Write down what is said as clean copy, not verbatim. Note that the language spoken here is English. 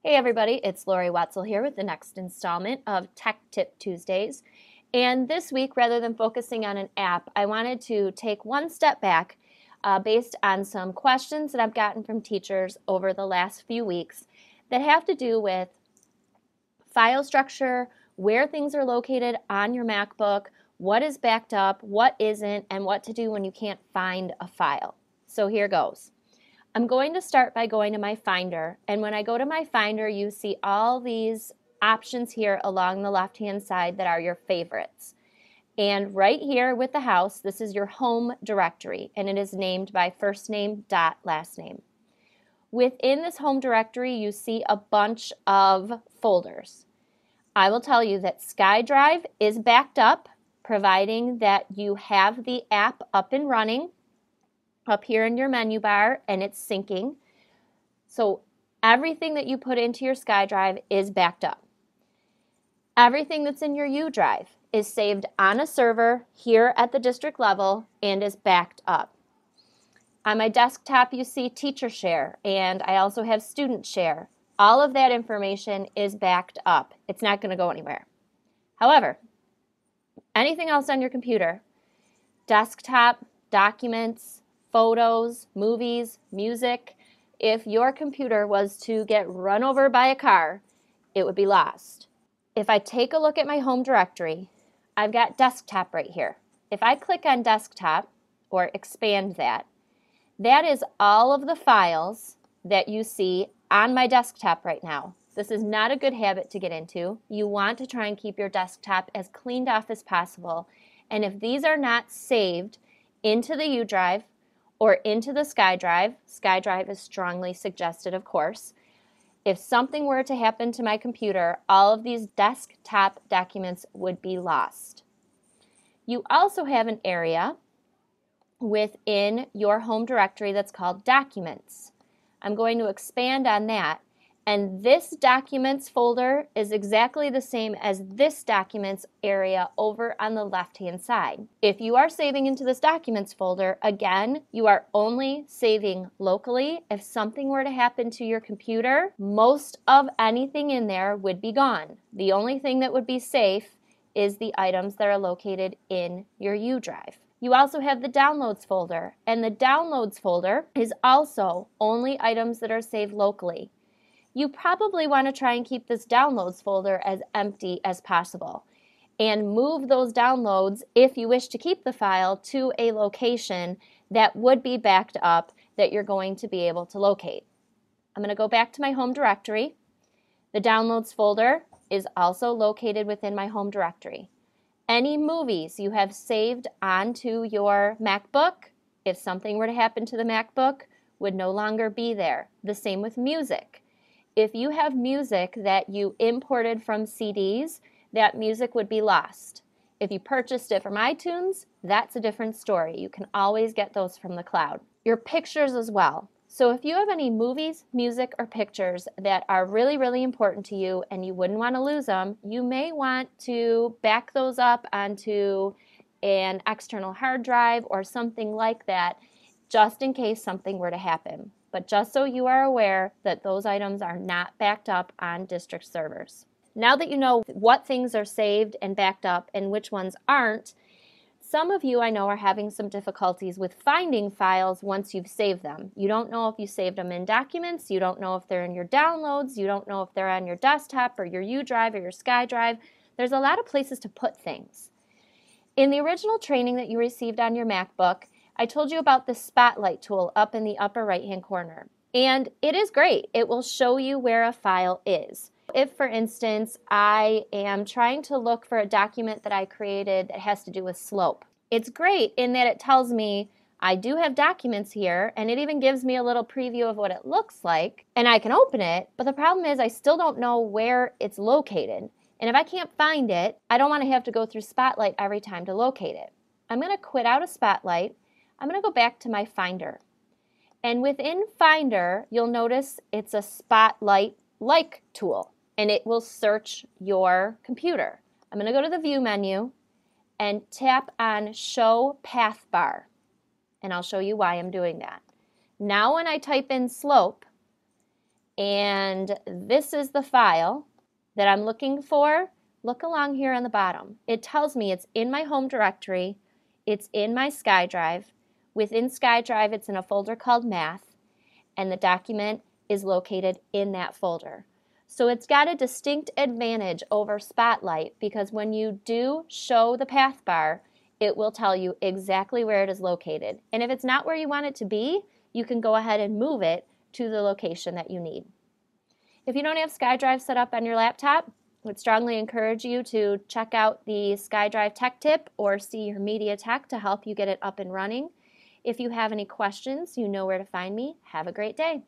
Hey everybody, it's Lori Wetzel here with the next installment of Tech Tip Tuesdays. And this week, rather than focusing on an app, I wanted to take one step back based on some questions that I've gotten from teachers over the last few weeks that have to do with file structure, where things are located on your MacBook, what is backed up, what isn't, and what to do when you can't find a file. So here goes. I'm going to start by going to my Finder, and when I go to my Finder, you see all these options here along the left-hand side that are your favorites. And right here with the house, this is your home directory, and it is named by first name dot last name. Within this home directory, you see a bunch of folders. I will tell you that SkyDrive is backed up, providing that you have the app up and running up here in your menu bar and it's syncing. So everything that you put into your SkyDrive is backed up. Everything that's in your U drive is saved on a server here at the district level and is backed up. On my desktop you see Teacher Share, and I also have Student Share. All of that information is backed up. It's not going to go anywhere. However, anything else on your computer, desktop, documents, photos, movies, music, if your computer was to get run over by a car, it would be lost. If I take a look at my home directory, I've got desktop right here. If I click on desktop or expand that, that is all of the files that you see on my desktop right now. This is not a good habit to get into. You want to try and keep your desktop as cleaned off as possible. And if these are not saved into the U drive or into the SkyDrive, SkyDrive is strongly suggested, of course. If something were to happen to my computer, all of these desktop documents would be lost. You also have an area within your home directory that's called Documents. I'm going to expand on that. And this Documents folder is exactly the same as this Documents area over on the left-hand side. If you are saving into this Documents folder, again, you are only saving locally. If something were to happen to your computer, most of anything in there would be gone. The only thing that would be safe is the items that are located in your U drive. You also have the Downloads folder, and the Downloads folder is also only items that are saved locally. You probably want to try and keep this Downloads folder as empty as possible and move those downloads, if you wish to keep the file, to a location that would be backed up that you're going to be able to locate. I'm going to go back to my home directory. The Downloads folder is also located within my home directory. Any movies you have saved onto your MacBook, if something were to happen to the MacBook, would no longer be there. The same with music. If you have music that you imported from CDs, that music would be lost. If you purchased it from iTunes, that's a different story. You can always get those from the cloud. Your pictures as well. So if you have any movies, music, or pictures that are really, really important to you and you wouldn't want to lose them, you may want to back those up onto an external hard drive or something like that, just in case something were to happen. But just so you are aware that those items are not backed up on district servers. Now that you know what things are saved and backed up and which ones aren't, some of you I know are having some difficulties with finding files once you've saved them. You don't know if you saved them in Documents, you don't know if they're in your Downloads, you don't know if they're on your desktop or your U drive or your SkyDrive. There's a lot of places to put things. In the original training that you received on your MacBook, I told you about the Spotlight tool up in the upper right-hand corner. And it is great. It will show you where a file is. If, for instance, I am trying to look for a document that I created that has to do with slope, it's great in that it tells me I do have documents here, and it even gives me a little preview of what it looks like, and I can open it, but the problem is I still don't know where it's located. And if I can't find it, I don't want to have to go through Spotlight every time to locate it. I'm going to quit out of Spotlight. I'm going to go back to my Finder. And within Finder, you'll notice it's a Spotlight-like tool, and it will search your computer. I'm going to go to the View menu and tap on Show Path Bar, and I'll show you why I'm doing that. Now when I type in slope, and this is the file that I'm looking for. Look along here on the bottom. It tells me it's in my home directory, it's in my SkyDrive. Within SkyDrive, it's in a folder called Math, and the document is located in that folder. So it's got a distinct advantage over Spotlight because when you do show the path bar, it will tell you exactly where it is located. And if it's not where you want it to be, you can go ahead and move it to the location that you need. If you don't have SkyDrive set up on your laptop, I would strongly encourage you to check out the SkyDrive Tech Tip or see your Media Tech to help you get it up and running. If you have any questions, you know where to find me. Have a great day.